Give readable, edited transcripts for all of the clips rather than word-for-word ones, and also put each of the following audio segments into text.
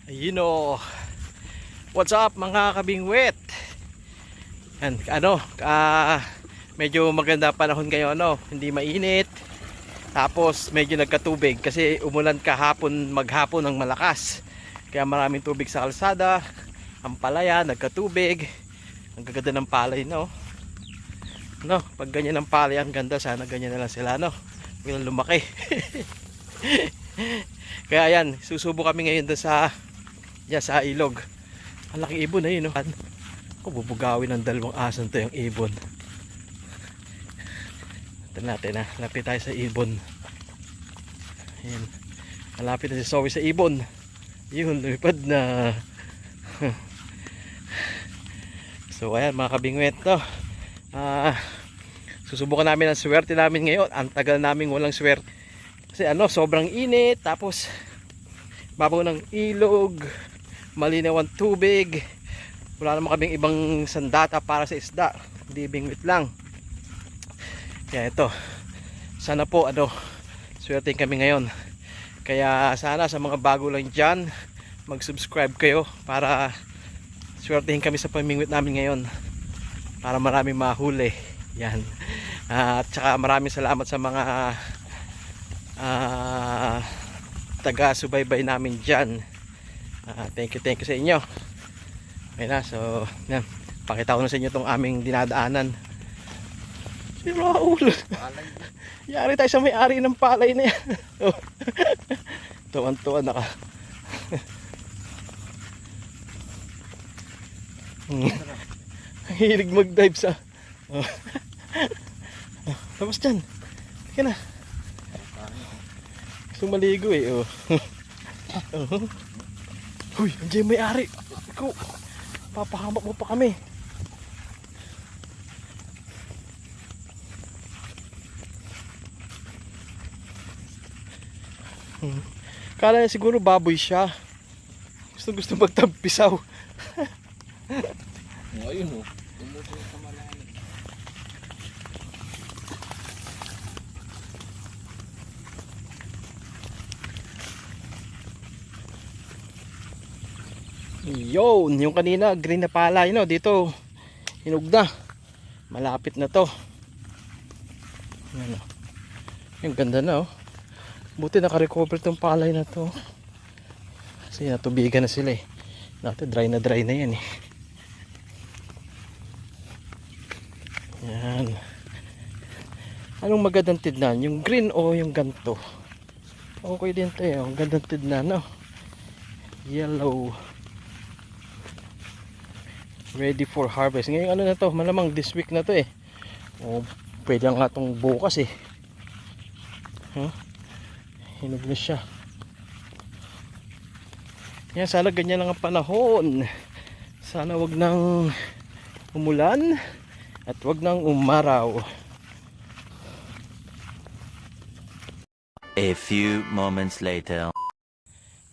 Ayun o. What's up mga kabingwit? Yan, medyo maganda panahon ngayon, hindi mainit. Tapos medyo nagkatubig kasi umulan kahapon, maghapon ng malakas. Kaya maraming tubig sa kalsada. Ang palaya, nagkatubig. Ang gaganda ng palay, no? Pag ganyan ang palay, ang ganda. Sana ganyan na lang sila, Bilang lumaki. Kaya yan, susubo kami ngayon doon sa ilog. Ang laking ibon na yun, bubugawin ng dalawang asan to yung ibon. Ito natin, lapit tayo sa ibon. Ayan. Malapit na si Zoe sa ibon. Yun, lumipad na. So ayan mga kabingwet, susubukan namin ang swerte namin ngayon. Ang tagal namin walang swerte. Kasi sobrang init. Tapos babaw ng ilog, malinaw ang tubig, wala naman kaming ibang sandata para sa isda, hindi bingwit lang. Kaya ito, sana po swerte kami ngayon. Kaya sana sa mga bago lang dyan, mag subscribe kayo para swertehin kami sa pamingwit namin ngayon, para maraming mahuli. Yan. At saka maraming salamat sa mga taga-subaybay namin dyan. Thank you sa inyo. Ayun na, so yan, pakita ko na sa inyo itong aming dinadaanan. Si Raul, yari tayo sa may-ari ng palay na yan. Tuwan-tuwan naka. Hilig mag-dive sa tapos dyan, kaya na sumaligo Uy, andiyan may ari. Ikaw, papahamak mo pa kami. Kala niya siguro baboy siya. Gusto magtampisaw. Ayun tumutuloy sa malalim. Yun, yung kanina green na palay, dito hinog na. Malapit na to. Yung ganda na, buti naka-recover tong palay na to. Kasi natubigan na sila Dati dry na yan Yan. Anong magandang tidnan? Yung green o yung ganto? Okay din to ang gandang tidnan, yellow. Ready for harvest. Ngayon na to, malamang this week na to pwede nga itong bukas hinog na siya. Yan, sana ganyan lang ang panahon. Sana wag nang umulan at wag nang umaraw. A few moments later.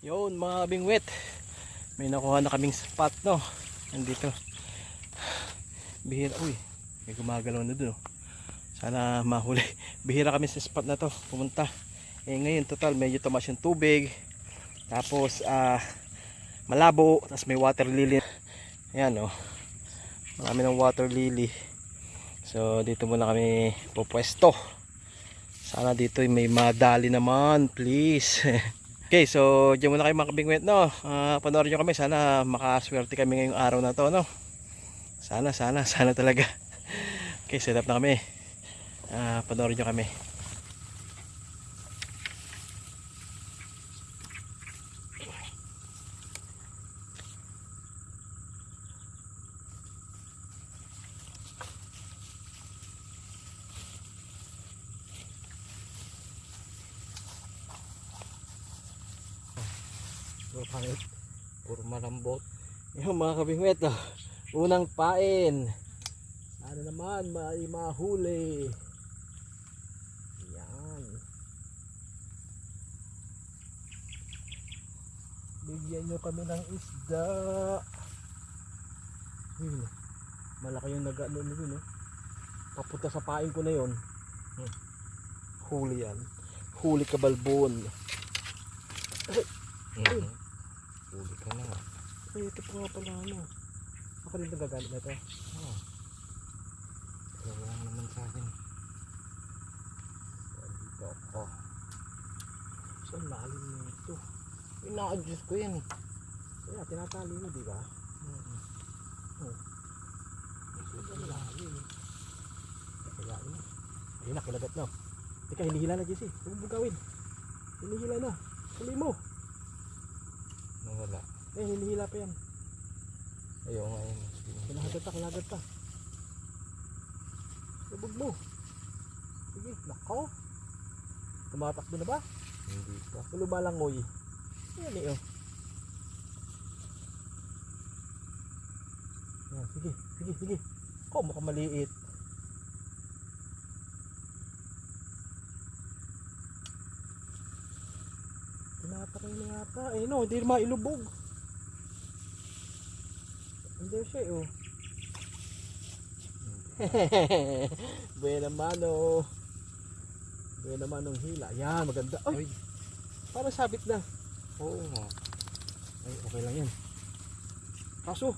Yun mga bingwit, may nakuha na kaming spot, nandito. Bihira, may gumagalaw na dun. Sana mahuli. Bihira kami sa spot na to pumunta. Ngayon total medyo tumas yung tubig. Tapos malabo, tapos may water lily. Ayan marami ng water lily. So dito muna kami pupwesto. Sana dito may madali naman, please. Okay, so diyan muna kayo mga kabingwit, panoorin nyo kami. Sana makaswerte kami ngayong araw na to, Sana talaga. Okay, set up na kami. Panoorin nyo kami. Puro malambot. Yung mga kabingwit, unang pain. Sana naman mahuli. Yan. Bigyan nyo kami ng isda. Malaki yung nag-ano nyo, papunta sa pain ko na yon. Huli yan. Huli kabalbon. Huli ka na nga. Ay, ito pa nga pala ano. Ako rin nagagamit na ito. Oo. Wala lang naman sa akin. Dito ako. Saan lalim na ito? Ina-adjust ko yan eh. Kaya tinatali mo, di ba? Oh. Ito lalim. Kaya yun. Ayun na, kilagat na. Teka, hinihila na, Jesse. Huwag mo gawin. Hinihila na. Huli mo. Nawala. Hinihila pa yan. Ayaw nga yun. Kinagat pa. Lubog mo. Sige, nako. Tumatakbo na ba? Hindi pa. Lumalangoy. Yan eh, oh. Yan, sige. Ako, mukhang maliit. Tinatakay na yata. Eh no, hindi mailubog. Hindi siya eh, oh. Buena mano. Buena manong hila. Yan, maganda. Ay, parang sabit na. Oo nga. Ay, okay lang yan. Kaso,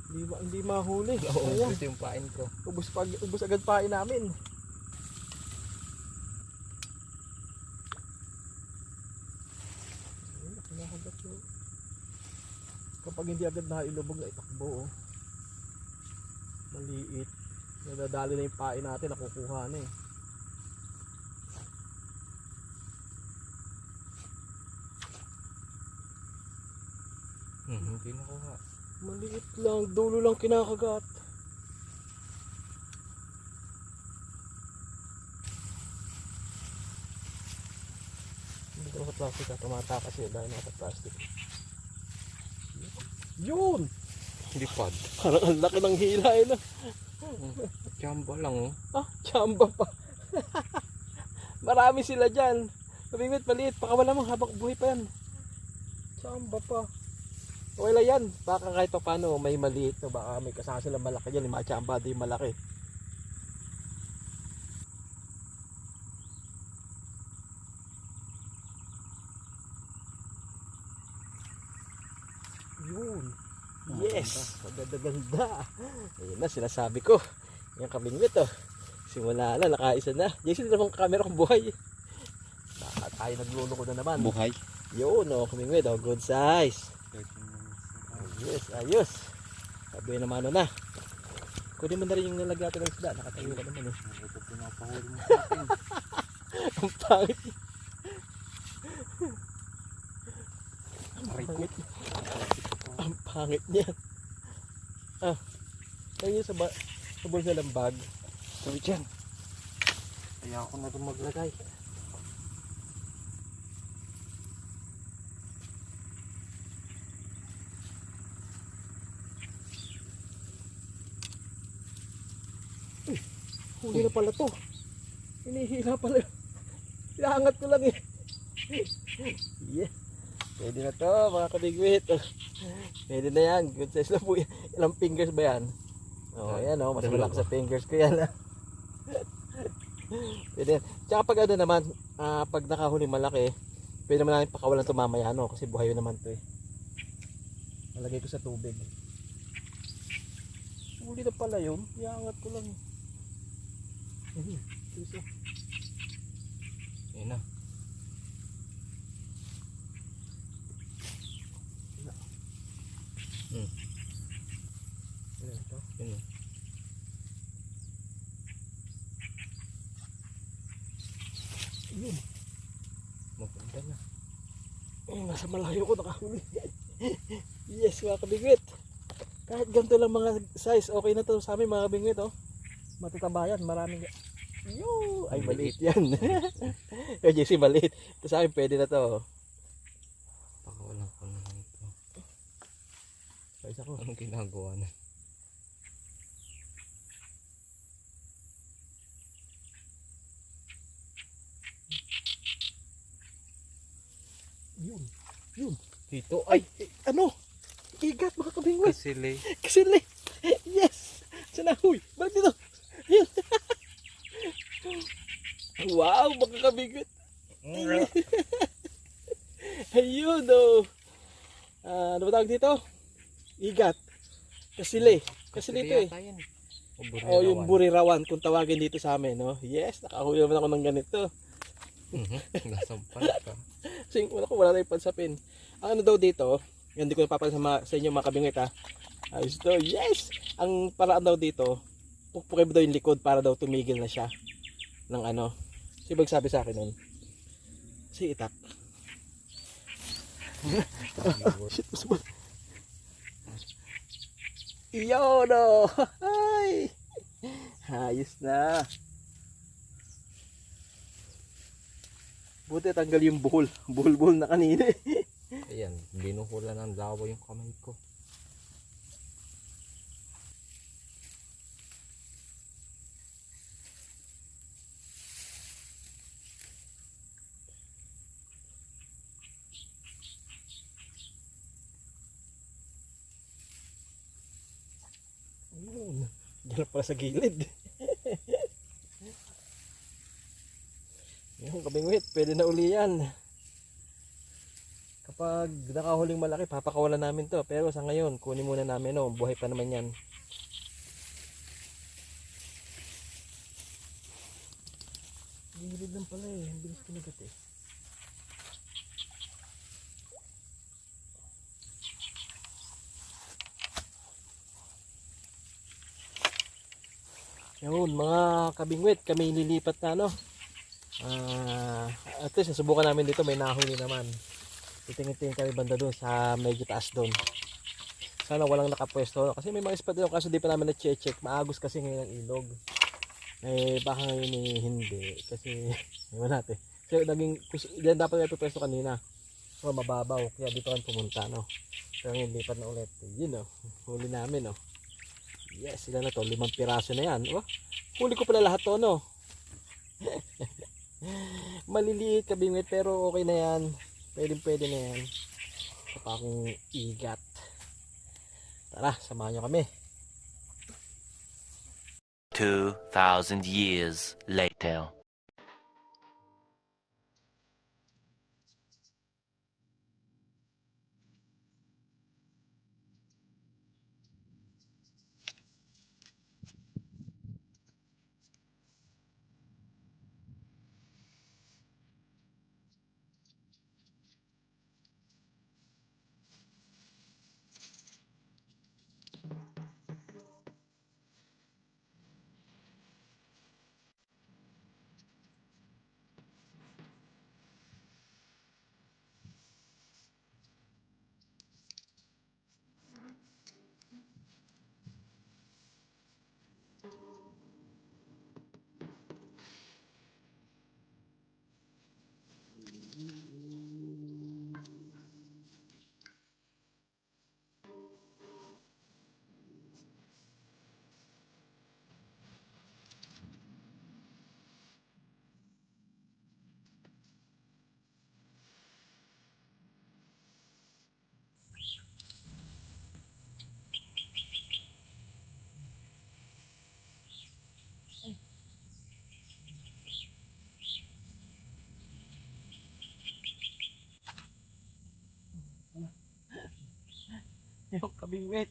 hindi mahuli. Oo, Sayang. ito yung pain ko. Ubus agad pain namin. Ayun, kinakagat ko. Kapag hindi agad nailubog na itakbo, oh. Maliit. Nadadali na yung pain natin, nakukuha na eh. Hindi nakuha. Maliit lang, dulo lang kinakagat. Hindi ko sa plastic ha, tumatakas yun dahil nasa plastic. Yun! Lipad. Parang ang laki ng hila eh, no? Jamba lang oh. Ah, tsamba pa. Marami sila dyan. Mabingwit, maliit. Pakawala mo habang buhay pa yan. Tsamba pa. Okay lang yan. Baka kahit pa paano may maliit. No? Baka may kasama silang malaki dyan. Yung mga tsamba di malaki. Yun. Yes. Maganda-ganda. Ayun na, sinasabi ko. Yung kabingwit oh. Simula na, nakaisa na. Jason, namang camera kong buhay. Tayo nagluloko na naman. Buhay. Yun oh, kabingwit oh. Good size. Ayos, ayos. Sabi naman ano na. Kunin mo na rin yung nalagyan natin ng isda. Nakatayo ka naman eh. Ito pinapahuli mo sa akin. Ang pangit. Aray ko. Ang pangit niya. Ah. Ayun yung sa bulsa ng bag. Sabi dyan. Kaya ako na ito maglagay. Huli na pala to. Hinihila pala. Inaangat ko lang eh. Yeah. Pwede na to mga kabigwit. Pwede na yan. Good size na po yan. Ilang fingers ba yan? Oh, yan oh. Mas malaki sa fingers ko yan. Pwede yan. Tsaka pag ano naman, pag nakahuli malaki, pwede naman namin pakawalan ito mamaya no. Kasi buhay yun naman to eh. Nalagay ko sa tubig. Huli na pala yun. Iangat ko lang. Piso. Yan na. Ano ito? Yan na. Yun. Maganda na. Nasa malayo ko nakahuli. Yes mga kabingwit. Kahit ganito lang mga size, okay na to sa amin mga kabingwit oh. Matatabayan, maraming. Yo! Ay maliit yan. Yung JC maliit. Ito sa akin pwede na to. Pakawalan ko na lang ito. Size ako. Anong ginagawa na? Yun. Yun. Dito. Ay, ano? Igat mga kabingwit. Kasili. Kasili. Yes. Sana huy. Balik dito. Yun. Wow, mga kabingwit. Ayun oh. ano ba tawag dito? Igat. Kasili. Kasili ito eh. O yung burirawan kung tawagin dito sa amin, no? Yes, nakahuli naman ako ng ganito. Nasampan ka. Kasi wala na yung pansapin. Ang ano daw dito, hindi ko napapala sa inyo mga kabingit ha. Ayos daw, yes! Ang paraan daw dito, pukpukin mo daw yung likod para daw tumigil na siya ng ano. Si magsabi sa akin nun. Si Itak. Shit, masubot. Iyo no! Ay! Ayos na. Buti tanggal yung buhol. Buhol-buhol na kanina eh. Ayan, binuhula ng lawa yung kamay ko. Ayun. Diyan pala sa gilid. Yung kabingwit, pwede na uli yan. Kapag nakahuling malaki, papakawalan namin to. Pero sa ngayon, kunin muna namin. No? Buhay pa naman yan. Gilid lang pala eh. Ang bilis kinagat eh. Yun, mga kabingwit, kami lilipat na no. At least susubukan namin dito, may nahuli naman. Titingin-tingin kami banda doon sa medyo taas doon. Sana walang nakapwesto kasi may mga spot doon kaso di pa namin na-check. Maagos kasi ngayon ang ilog. Eh baka ngayon eh, hindi kasi ewan natin. Kasi naging diyan dapat may pwesto kanina. So mababaw kaya dito kami pumunta no. Pero ngayon lipat na ulit. Yun no. Huli namin no. Yes, ilan na to? 5 piraso na yan. Oh, huli ko pala lahat to, no? Maliliit kabingwit pero okay na yan. Pwede na yan. Sa pakong igat. Tara, samahan nyo kami. 2,000 years later. Yung kabingwit.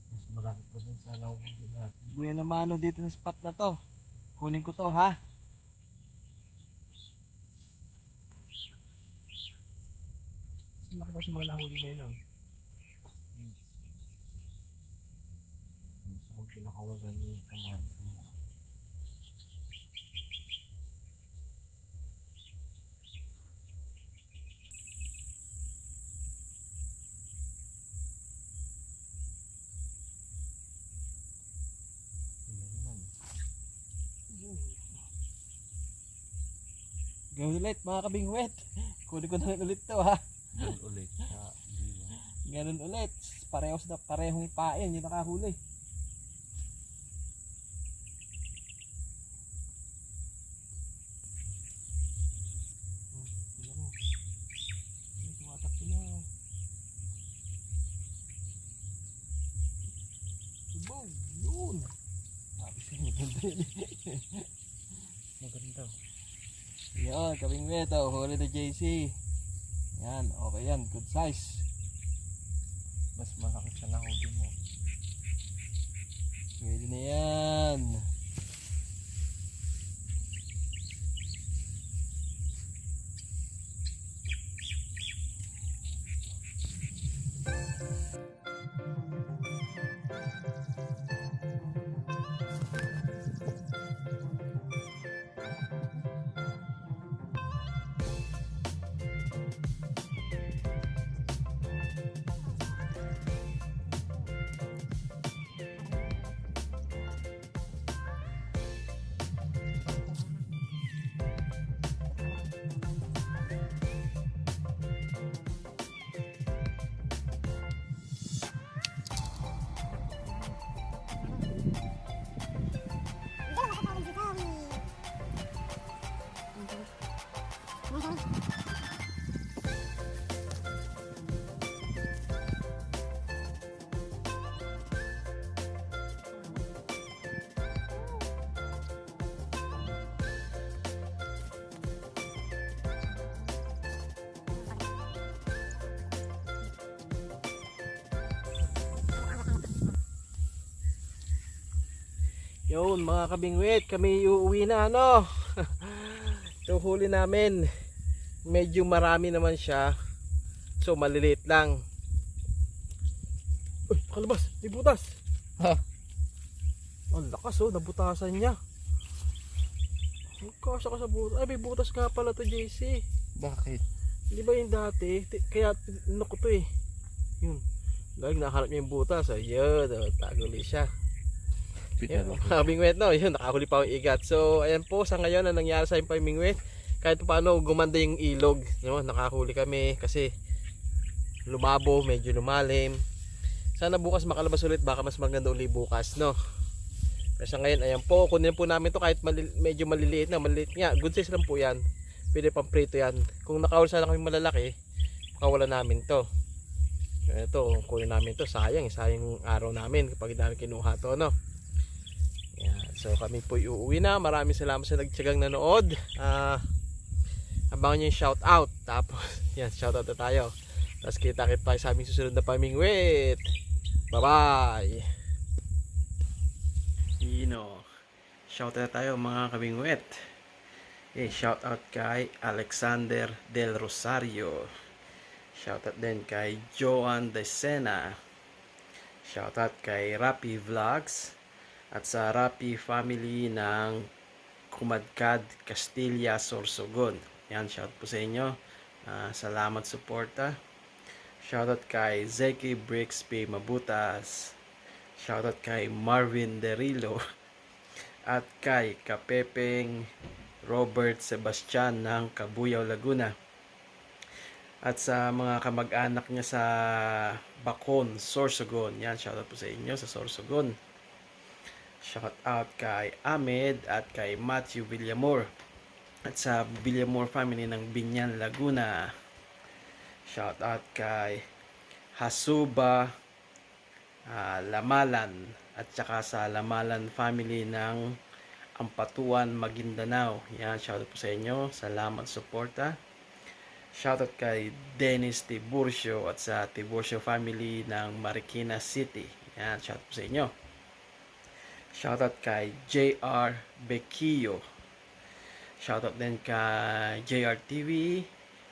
Mas marami pa din sana ako natin. Buya na mano dito sa spot na to. Kunin ko to ha. Laki pa sa mga nahuli ngayon. Gusto kong pinakawagan yung kamay ko. Gawin ulit mga kabingwit. Kunin ko na ulit to ha. Yan ulit sa diwa. Ganun ulit. Parehong pain yung nakahuli. Tumatakbo na. Boom! Yun! Sabi siya, maganda yun. Maganda. Yan, kabingwit. Oh, huli na JC. Yan, okay yan. Good size. na yan. Yun mga kabingwit, kami uuwi na ano. Ito huli namin. Medyo marami naman siya. So maliliit lang. Uy, kalabas, may butas. Ha? Ang lakas oh, nabutasan niya. Kasya ka sa butas. Ay, may butas ka pala to, JC. Bakit? Hindi ba yung dati? Kaya tinok ko to eh. Yun. Dahil nakaharap niya yung butas. Ayun, tago ulit siya. Yun, mga bingwit no, yun, nakahuli pa yung igat. So ayan po, sa ngayon ang nangyari sa yung bingwit, kahit paano gumanda yung ilog, no? Nakahuli kami kasi lumabo, medyo lumalim. Sana bukas makalabas ulit, baka mas maganda ulit bukas, no? Pero sa ngayon, ayan po, kunin po namin to kahit medyo maliliit na, maliliit nga, good size lang po yan. Pwede pang prito yan. Kung nakahuli sana kami malalaki, makawala namin to. Ito, kunin namin to, sayang yung araw namin kapag namin kinuha to, no? Yan. So kami po uuwi na. Maraming salamat sa nagtiyagang nanood. Abangan nyo yung shout out. Tapos yan, shout out na tayo. Tapos kita-kit tayo sa aming susunod na pamingwit. Bye bye. Shout out tayo mga kamingwit. Shout out kay Alexander Del Rosario. Shout out din kay Joan Decena. Shout out kay Rapi Vlogs. At sa Rapi family ng Kumadkad, Castilla, Sorsogon. Yan, shout po sa inyo. Salamat suporta. Shoutout kay Zeki Bricks P. Mabutas. Shoutout kay Marvin Derilo. At kay Kapepeng Robert Sebastian ng Cabuyao, Laguna. At sa mga kamag-anak niya sa Bacon, Sorsogon. Yan, shoutout po sa inyo sa Sorsogon. Shout out kay Ahmed at kay Matthew Villamor at sa Villamor family ng Binyan, Laguna. Shout out kay Hasuba Lamalan at saka sa Lamalan family ng Ampatuan, Maguindanao. Yan, shout out po sa inyo. Salamat suporta. Shout out kay Dennis Tiburcio at sa Tiburcio family ng Marikina City. Yan, shout out po sa inyo. Shoutout kay JR Bequillo. Shoutout din kay JR TV.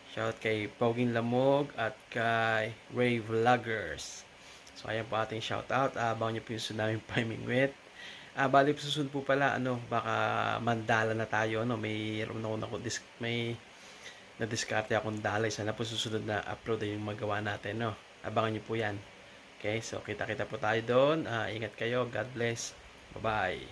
Shoutout kay Poging Lamog at kay Ray Vloggers. So ayan po ating shoutout. Abangan nyo po yung tsunami pamingwit. Bali po susunod po pala, baka mandala na tayo. Mayroon ako may na-discarte akong dalay. Sana po susunod na upload yung magawa natin. Abangan nyo po yan. Okay, so kita-kita po tayo doon. Ingat kayo. God bless. Bye-bye.